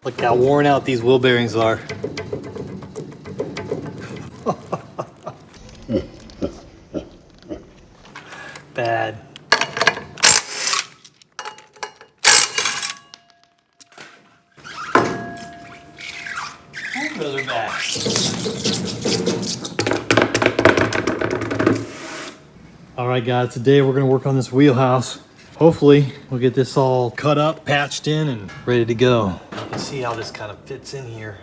Look how worn out these wheel bearings are. Bad. Those are bad. All right, guys, today we're gonna work on this wheelhouse. Hopefully we'll get this all cut up, patched in, and ready to go. You can see how this kind of fits in here.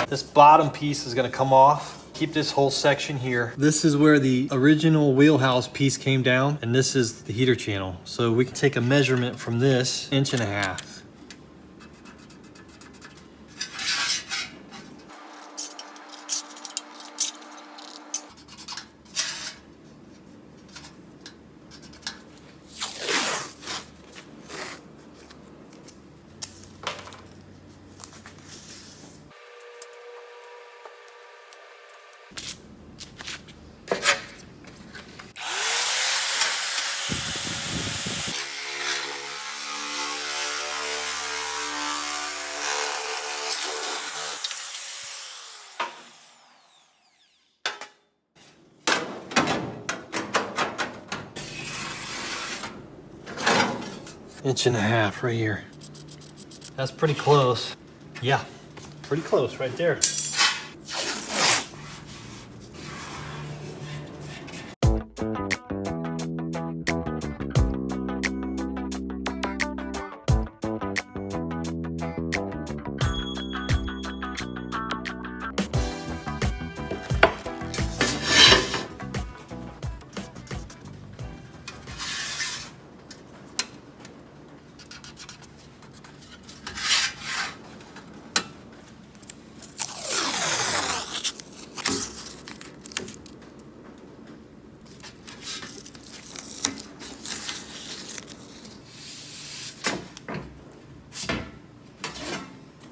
This bottom piece is gonna come off. Keep this whole section here. This is where the original wheelhouse piece came down, and this is the heater channel. So we can take a measurement from this 1.5 inches. Inch and a half right here. That's pretty close. Yeah, pretty close right there.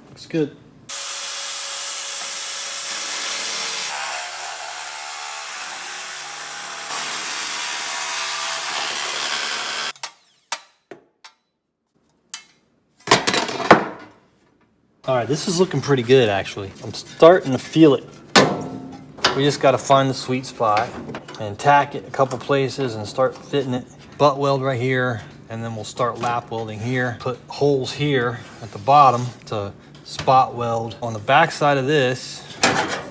Looks good. All right, this is looking pretty good actually. I'm starting to feel it. We just got to find the sweet spot and tack it a couple places and start fitting it. Butt weld right here, and then we'll start lap welding here. Put holes here at the bottom to spot weld. On the back side of this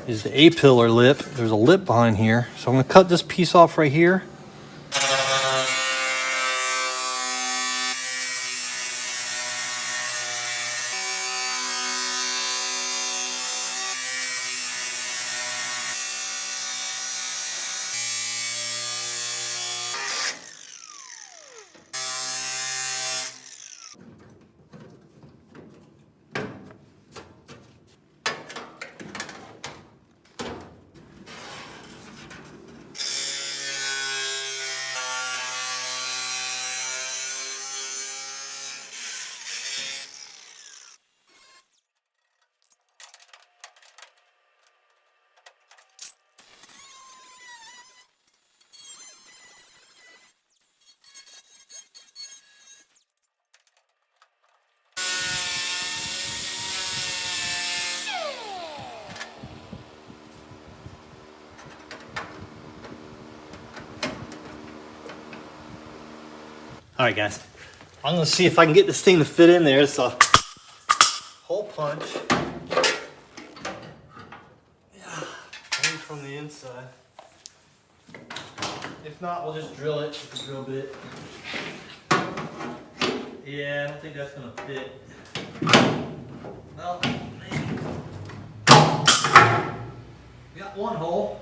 is the A-pillar lip. There's a lip behind here. So I'm gonna cut this piece off right here. All right, guys, I'm gonna see if I can get this thing to fit in there. It's a hole punch. Yeah, maybe from the inside. If not, we'll just drill it with the drill bit. Yeah, I don't think that's gonna fit. Well, maybe. We got one hole.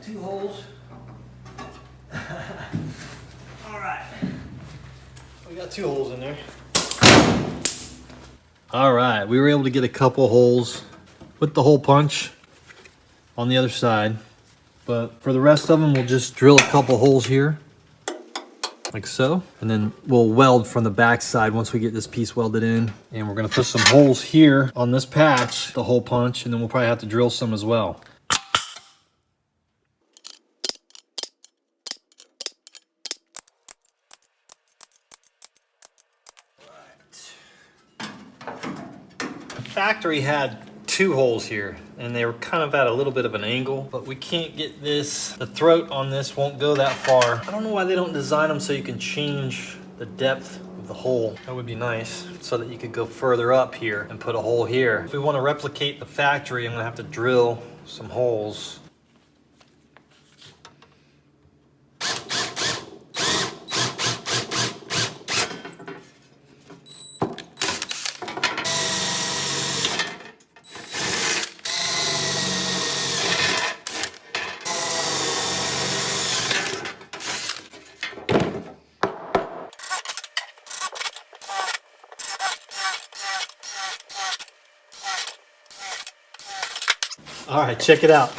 Two holes. All right. We got 2 holes in there. All right, we were able to get a couple holes with the hole punch on the other side. But for the rest of them, we'll just drill a couple holes here, like so. And then we'll weld from the back side once we get this piece welded in. And we're gonna put some holes here on this patch, the hole punch, and then we'll probably have to drill some as well. Factory had 2 holes here and they were kind of at a little bit of an angle, but we can't get this, the throat on this won't go that far. I don't know why they don't design them so you can change the depth of the hole. That would be nice, so that you could go further up here and put a hole here. If we want to replicate the factory, I'm gonna have to drill some holes. All right, check it out.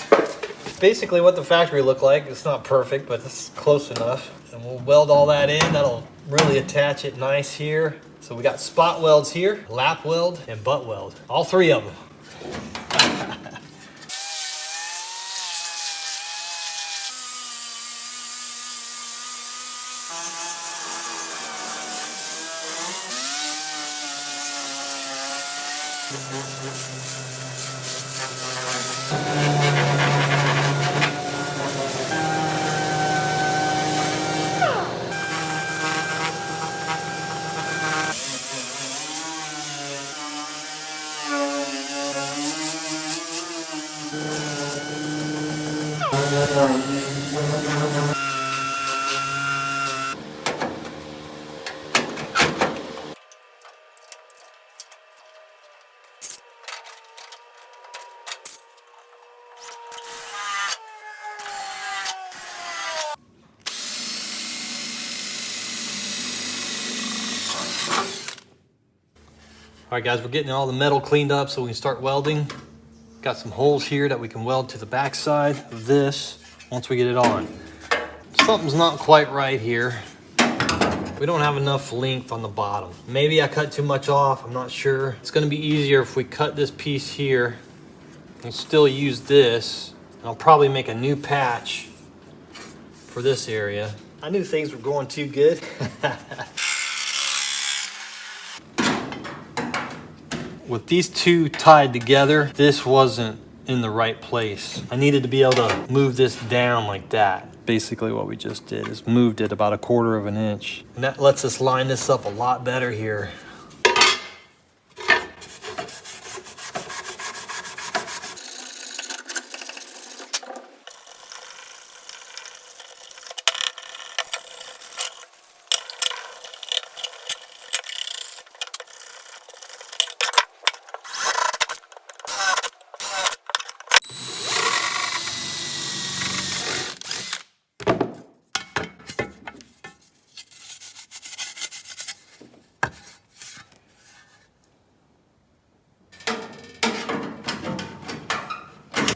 Basically what the factory looked like. It's not perfect, but it's close enough. And we'll weld all that in. That'll really attach it nice here. So we got spot welds here, lap weld, and butt weld. All 3 of them. All right guys, we're getting all the metal cleaned up so we can start welding. Got some holes here that we can weld to the back side of this once we get it on. Something's not quite right here. We don't have enough length on the bottom. Maybe I cut too much off, I'm not sure. It's gonna be easier if we cut this piece here and still use this. And I'll probably make a new patch for this area. I knew things were going too good. With these 2 tied together, this wasn't in the right place. I needed to be able to move this down like that. Basically what we just did is moved it about 1/4 of an inch. And that lets us line this up a lot better here.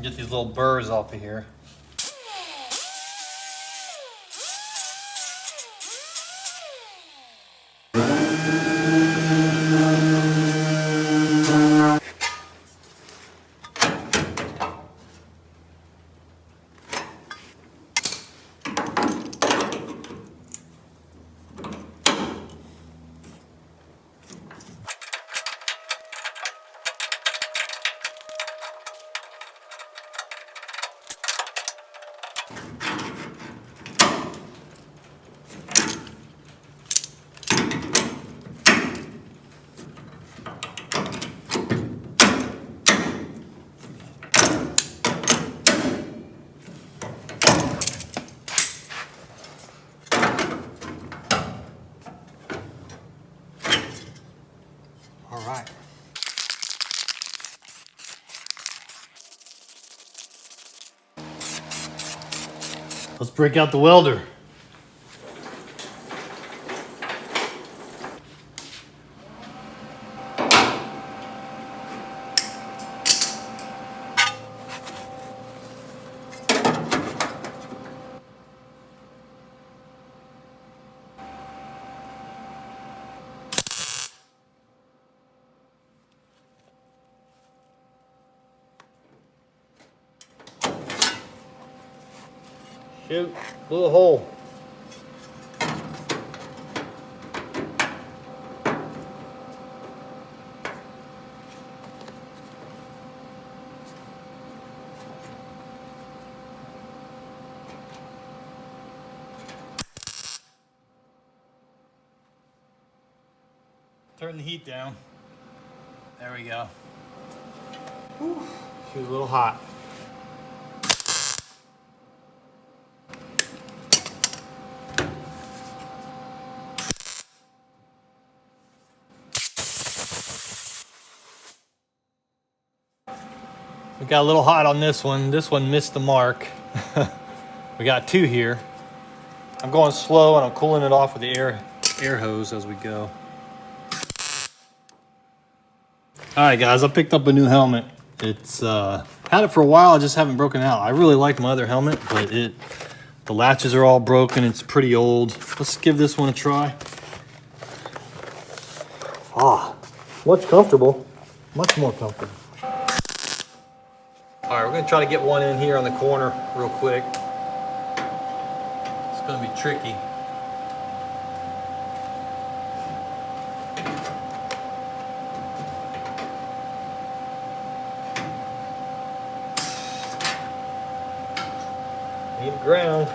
Get these little burrs off of here. All right. Let's break out the welder. Shoot, blew a hole. Turn the heat down. There we go. Whew. She was a little hot. We got a little hot on this one. This one missed the mark. We got two here. I'm going slow and I'm cooling it off with the air hose as we go. All right, guys, I picked up a new helmet. It's had it for a while. I just haven't broken it out. I really like my other helmet, but the latches are all broken. It's pretty old. Let's give this one a try. Ah, much comfortable. Much more comfortable. All right, we're gonna try to get one in here on the corner real quick. It's gonna be tricky. Need ground.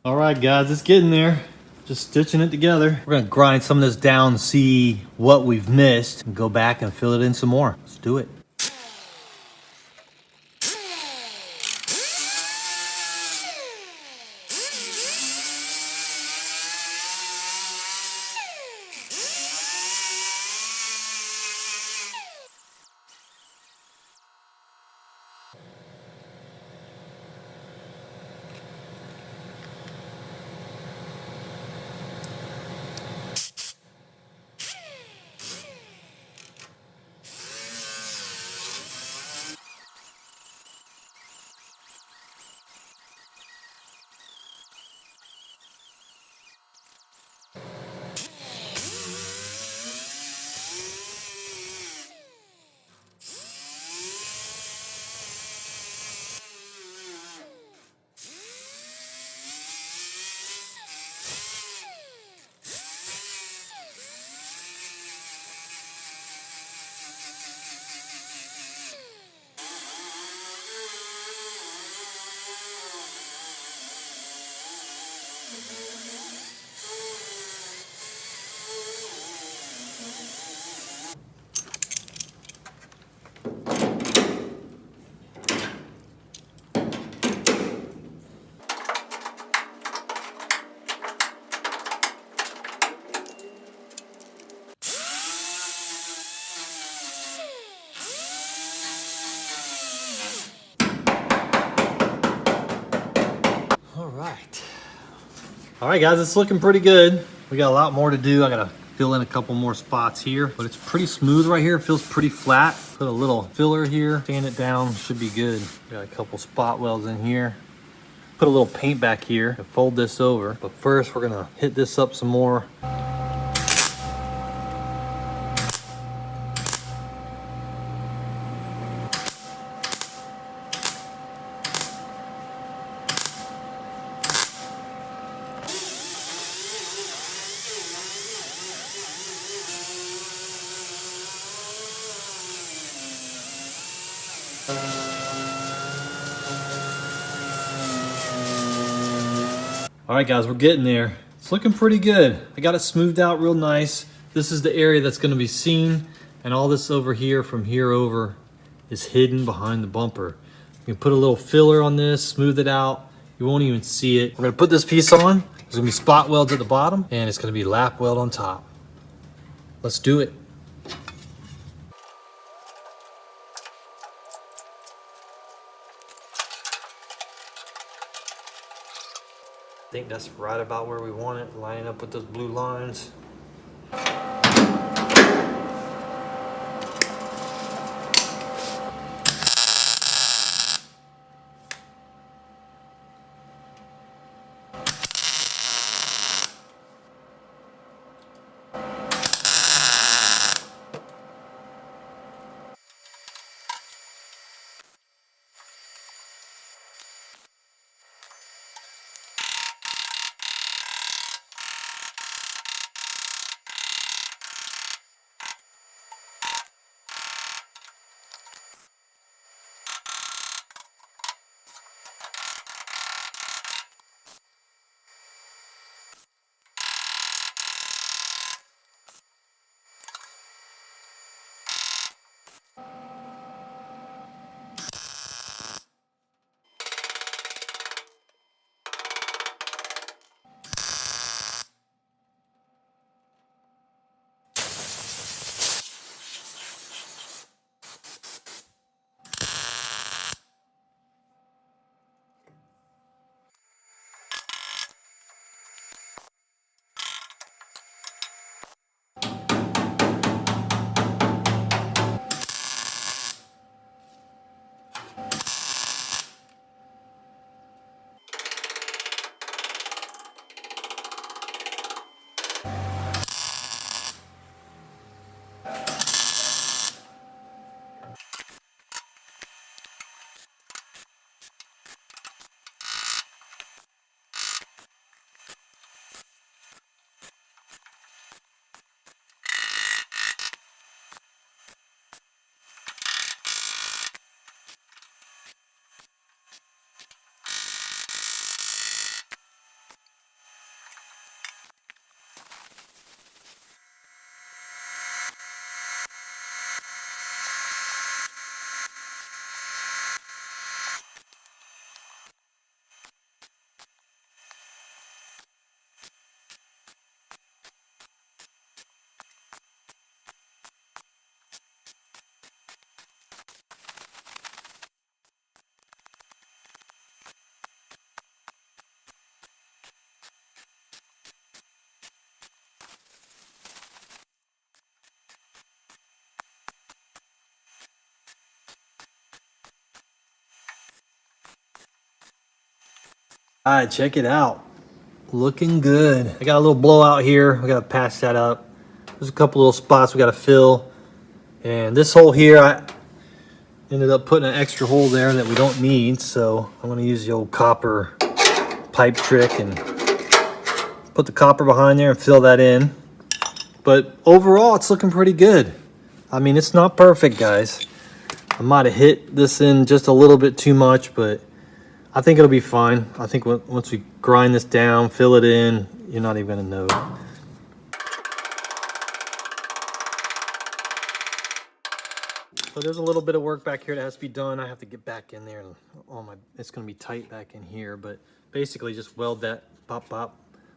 All right, guys, it's getting there. Just stitching it together. We're gonna grind some of this down, see what we've missed, and go back and fill it in some more. Let's do it. right, guys, it's looking pretty good. We got a lot more to do. I gotta fill in a couple more spots here, but it's pretty smooth right here. It feels pretty flat. Put a little filler here, sand it down, should be good. Got a couple spot welds in here. Put a little paint back here and fold this over. But first, we're gonna hit this up some more. All right, guys, we're getting there. It's looking pretty good. I got it smoothed out real nice. This is the area that's gonna be seen, and all this over here from here over is hidden behind the bumper. You can put a little filler on this, smooth it out. You won't even see it. We're gonna put this piece on. There's gonna be spot welds at the bottom, and it's gonna be lap weld on top. Let's do it. I think that's right about where we want it, lining up with those blue lines. All right, check it out. Looking good. I got a little blowout here. We gotta patch that up. There's a couple little spots we gotta fill. And this hole here, I ended up putting an extra hole there that we don't need. So I'm gonna use the old copper pipe trick and put the copper behind there and fill that in. But overall, it's looking pretty good. I mean, it's not perfect, guys. I might have hit this in just a little bit too much, but I think it'll be fine. I think once we grind this down, fill it in, you're not even gonna know. So there's a little bit of work back here that has to be done. I have to get back in there and it's gonna be tight back in here, but basically just weld that pop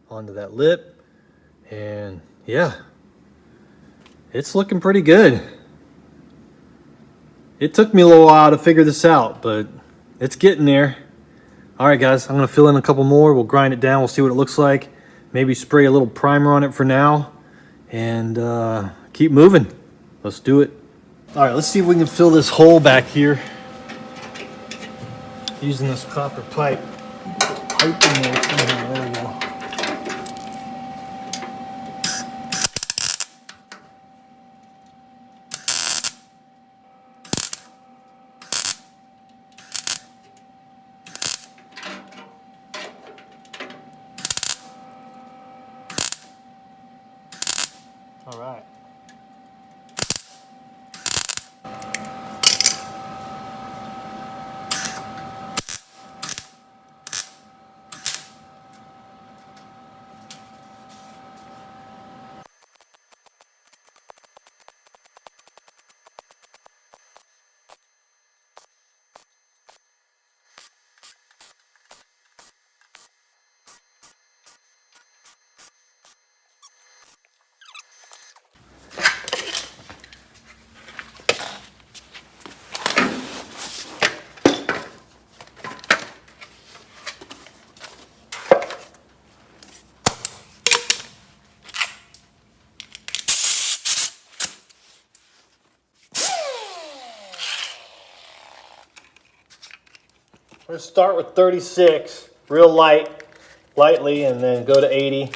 onto that lip. And yeah, it's looking pretty good. It took me a little while to figure this out, but it's getting there. All right, guys, I'm gonna fill in a couple more. We'll grind it down. We'll see what it looks like. maybe spray a little primer on it for now and keep moving. Let's do it. All right, let's see if we can fill this hole back here using this copper pipe. Pipe in there somehow. There we go. All right. We're gonna start with 36, real lightly, and then go to 80.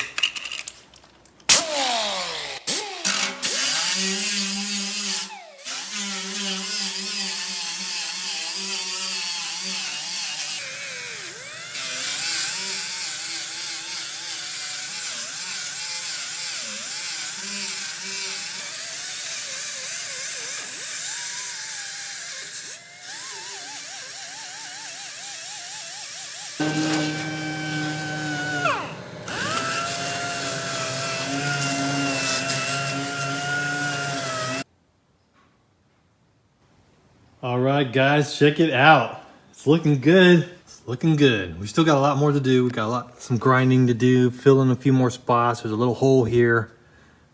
All right, guys, check it out. It's looking good. It's looking good. We still got a lot more to do. We got some grinding to do, fill in a few more spots. There's a little hole here.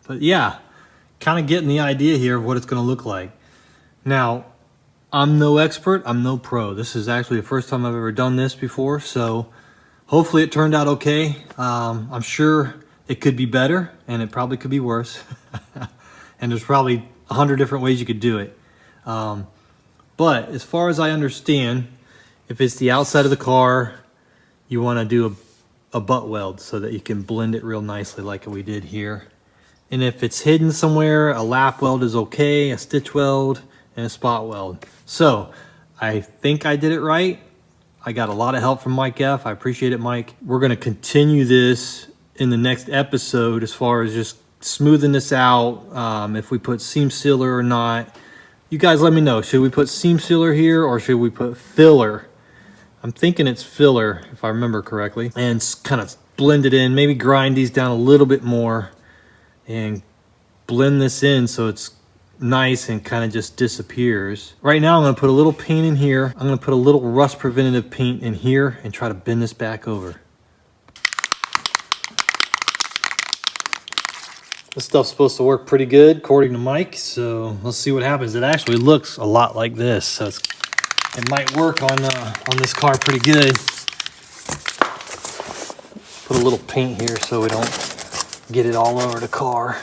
But yeah, kind of getting the idea here of what it's going to look like. Now, I'm no expert. I'm no pro. This is actually the first time I've ever done this before. So hopefully it turned out okay. I'm sure it could be better, and it probably could be worse. And there's probably 100 different ways you could do it. But as far as I understand, if it's the outside of the car, you want to do a butt weld so that you can blend it real nicely like we did here. And if it's hidden somewhere, a lap weld is okay, a stitch weld, and a spot weld. So I think I did it right. I got a lot of help from Mike F. I appreciate it, Mike. We're going to continue this in the next episode as far as just smoothing this out, if we put seam sealer or not. You guys let me know. Should we put seam sealer here or should we put filler? I'm thinking it's filler, if I remember correctly. And kind of blend it in. Maybe grind these down a little bit more and blend this in so it's nice and kind of just disappears. Right now I'm going to put a little paint in here. I'm going to put a little rust preventative paint in here and try to bend this back over. This stuff's supposed to work pretty good according to Mike, so let's see what happens. It actually looks a lot like this, so it might work on this car pretty good. Put a little paint here so we don't get it all over the car.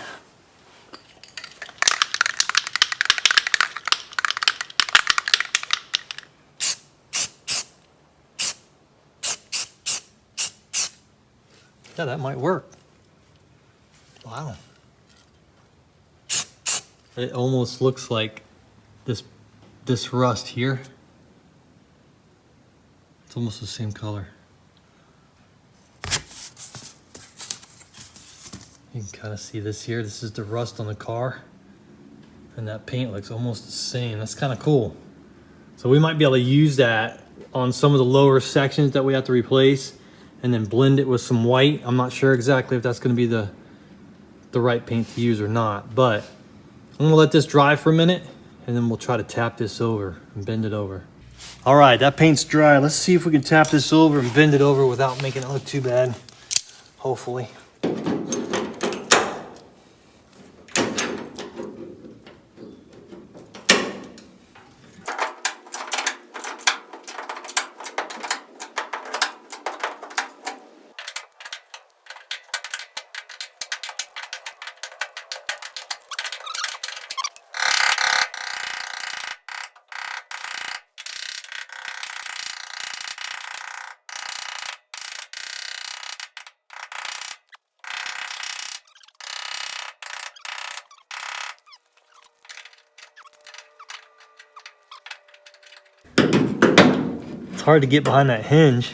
Yeah, that might work. Wow. It almost looks like this rust here. It's almost the same color. You can kind of see this here. This is the rust on the car. And that paint looks almost the same. That's kind of cool. So we might be able to use that on some of the lower sections that we have to replace and then blend it with some white. I'm not sure exactly if that's going to be the right paint to use or not, but I'm gonna let this dry for a minute and then we'll try to tap this over and bend it over. All right, that paint's dry. Let's see if we can tap this over and bend it over without making it look too bad, hopefully. It's hard to get behind that hinge.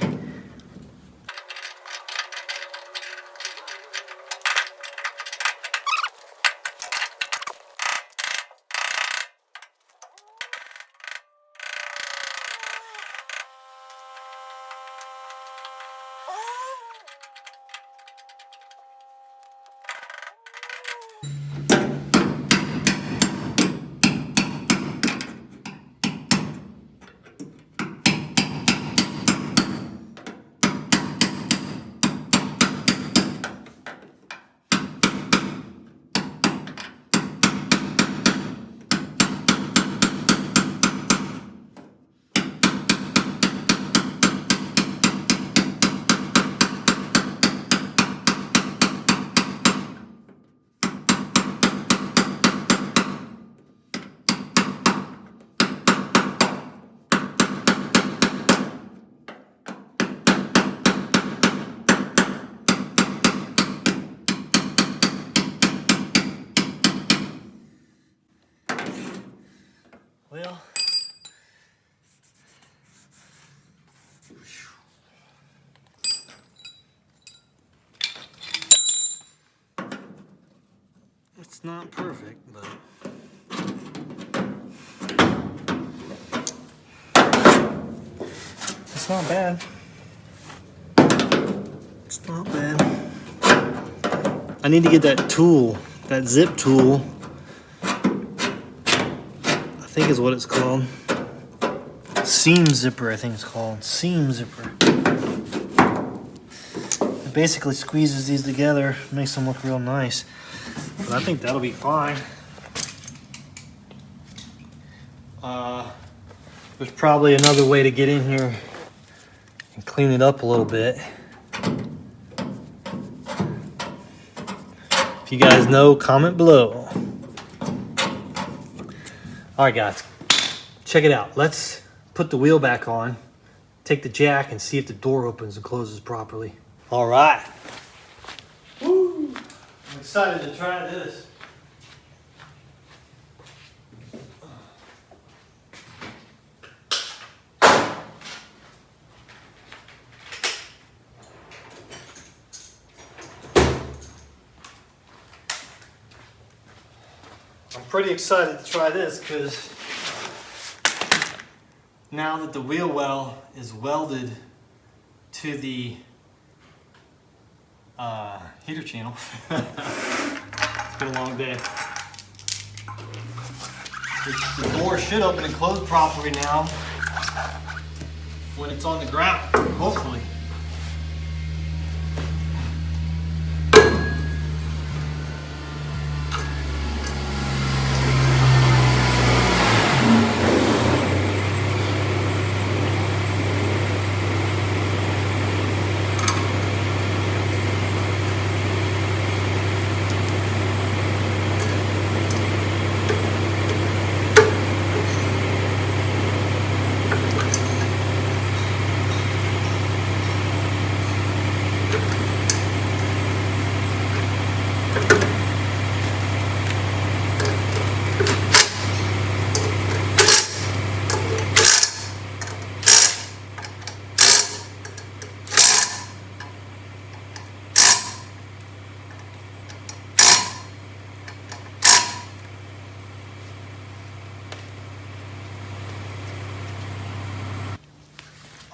Well, it's not perfect, but it's not bad. It's not bad. I need to get that tool, that zip tool, I think is what it's called. Seam zipper, I think it's called. Seam zipper. It basically squeezes these together, makes them look real nice. But I think that'll be fine. There's probably another way to get in here and clean it up a little bit. If you guys know, comment below. All right, guys, check it out. Let's put the wheel back on, take the jack, and see if the door opens and closes properly. All right. Woo! I'm excited to try this. I'm pretty excited to try this because now that the wheel well is welded to the heater channel, it's been a long day. The door should open and close properly now when it's on the ground, hopefully.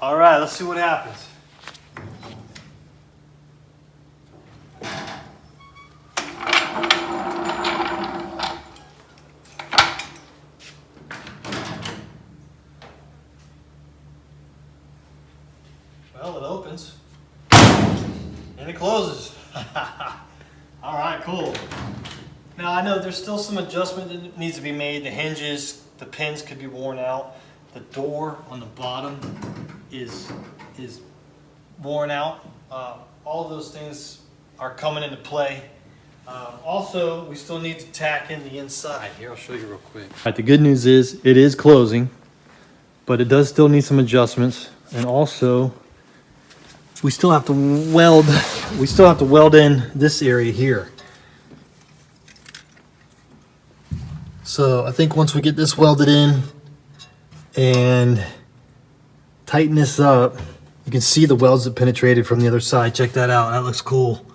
All right, let's see what happens. Well, it opens and it closes. All right, cool. Now I know there's still some adjustment that needs to be made. The hinges, the pins could be worn out. The door on the bottom is worn out. All of those things are coming into play. Also, we still need to tack in the inside. Here, I'll show you real quick. All right, the good news is it is closing, but it does still need some adjustments. And also, we still have to weld. We still have to weld in this area here. So I think once we get this welded in and tighten this up. You can see the welds that penetrated from the other side. Check that out. That looks cool.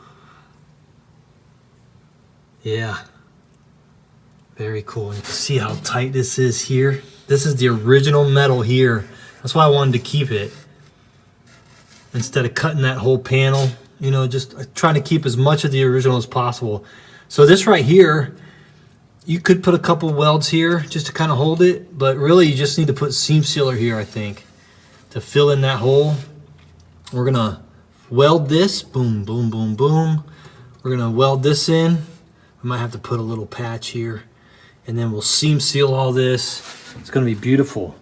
Yeah. Very cool. You can see how tight this is here. This is the original metal here. That's why I wanted to keep it. Instead of cutting that whole panel, you know, just trying to keep as much of the original as possible. So this right here, you could put a couple welds here just to kind of hold it, but really you just need to put seam sealer here, I think, to fill in that hole. We're gonna weld this, boom, boom, boom, boom. We're gonna weld this in. I might have to put a little patch here, and then we'll seam seal all this. It's gonna be beautiful.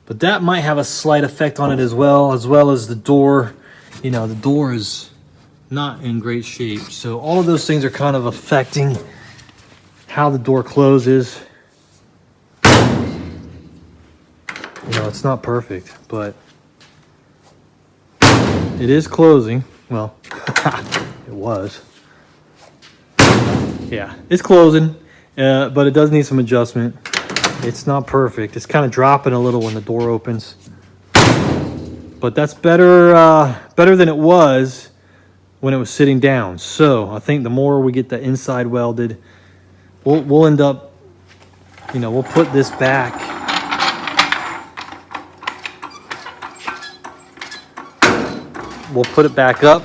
But that might have a slight effect on it as well as the door. You know, the door is not in great shape. So all of those things are kind of affecting how the door closes. You know, it's not perfect, but it is closing. Well, it was. Yeah, it's closing, but it does need some adjustment. It's not perfect. It's kind of dropping a little when the door opens, but that's better than it was when it was sitting down. So I think the more we get the inside welded, we'll end up, you know, we'll put this back. We'll put it back up.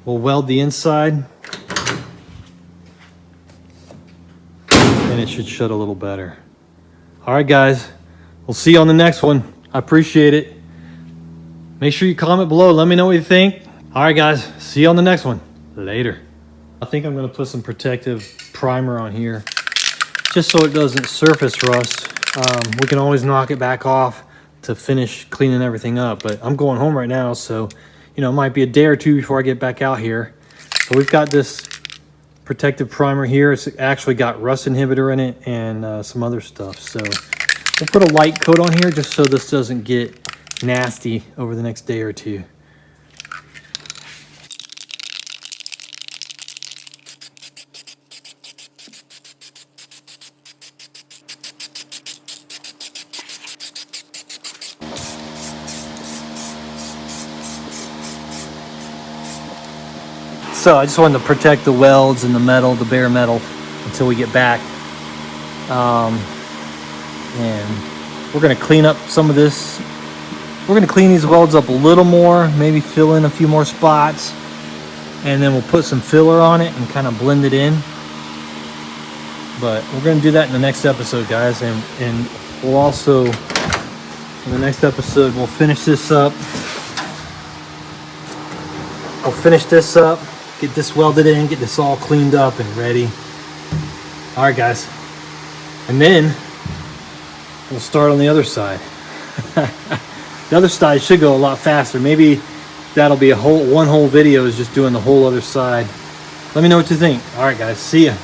We'll weld the inside. And it should shut a little better. All right, guys. We'll see you on the next one. I appreciate it. Make sure you comment below. Let me know what you think. All right, guys. See you on the next one. Later. I think I'm going to put some protective primer on here just so it doesn't surface rust. We can always knock it back off to finish cleaning everything up, but I'm going home right now, so you know, it might be a day or two before I get back out here. So we've got this protective primer here. It's actually got rust inhibitor in it and some other stuff. So we'll put a light coat on here just so this doesn't get nasty over the next day or two. So I just wanted to protect the welds and the metal, the bare metal, until we get back. And we're going to clean up some of this. We're going to clean these welds up a little more, maybe fill in a few more spots, and then we'll put some filler on it and kind of blend it in. But we're going to do that in the next episode, guys. And we'll also, in the next episode, we'll finish this up. We'll finish this up. Get this welded in, get this all cleaned up and ready. All right, guys. And then we'll start on the other side. The other side should go a lot faster. Maybe that'll be one whole video is just doing the whole other side. Let me know what you think. All right, guys. See ya.